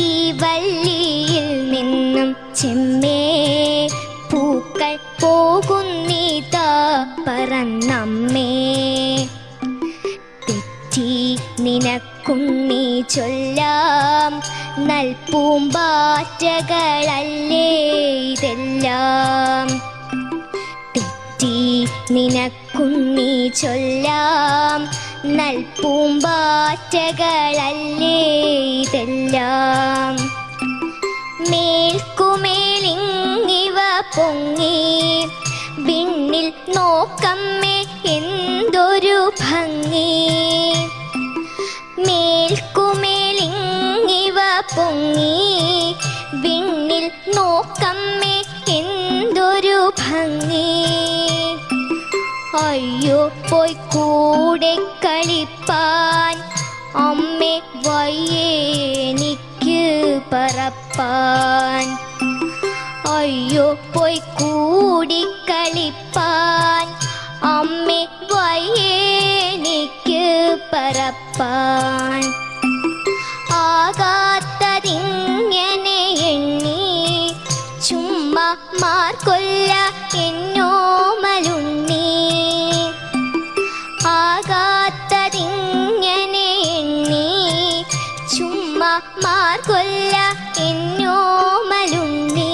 ഈ വള്ളിയിൽ നിന്നും ചെമ്മേ പൂക്കൾ പോകുന്നീതാ പറന്നമ്മേ. തെറ്റി നിനക്കുണ്ണി ചൊല്ലാം നൽപൂമ്പാറ്റകളല്ലേ ഇതെല്ലാം. തെറ്റി നിനക്കുണ്ണി ചൊല്ലാം നൽപൂമ്പാറ്റകളല്ലേ ഇതെല്ലാം. മേൽക്കുമേലിങ്ങിവ പൊങ്ങി വിണ്ണിൽ നോക്കമ്മേ എന്തൊരു ഭംഗി. മേൽക്കുമേലിങ്ങിവ പൊങ്ങി വിണ്ണിൽ നോക്കമ്മേ എന്തൊരു ഭംഗി. അയ്യോ പോയി കൂടെ കളിപ്പാൻ അമ്മേ വയ്യേനിക്ക് പറപ്പാൻ. അയ്യോ പോയി കൂടി കളിപ്പാൻ അമ്മേ വയ്യേനിക്ക് പറപ്പാൻ. ആകാത്തതിങ്ങനെ എണ്ണി ചുമ്മാ മാർക്കൊല്ല എന്നോമലുണ്ണി. ആകാത്തതിങ്ങനെ എണ്ണി ചുമ്മാ മാർക്കൊല്ല എന്നോമലുണ്ണി.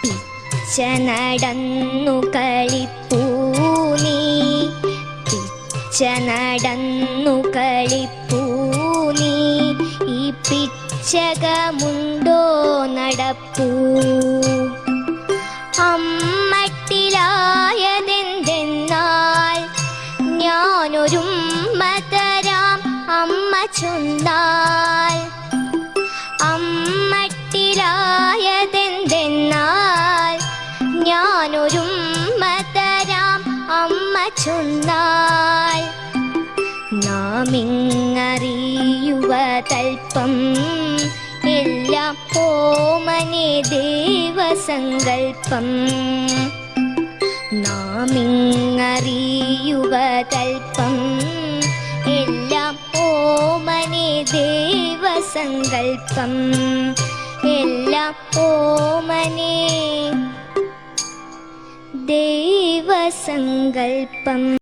പിച്ച നടന്നു കളിപ്പൂ നീ, പിച്ച നടന്നു കളിപ്പൂ നീ. ഈ പിച്ചകമുണ്ടോ നടപ്പൂ. അമ്മട്ടിലായതെന്തെന്നാൽ ഞാനൊരുമ്മ തരാം അമ്മ ചൊന്നാൽ. അമ്മട്ടിലായതെന്തെന്നാൽ ഞാനൊരുമ്മ തരാം അമ്മ ചൊന്നാൽ. നാമിങ്ങറിയുവതൽപ്പം എല്ലാം ഓമനെ ദേവസങ്കൽപ്പം. നാമിങ്ങറിയുവതൽപ്പം എല്ലാം ഓമനെ ദേവസങ്കൽപ്പം. എല്ലാം ഓമനെ ദേവസങ്കൽപ്പം.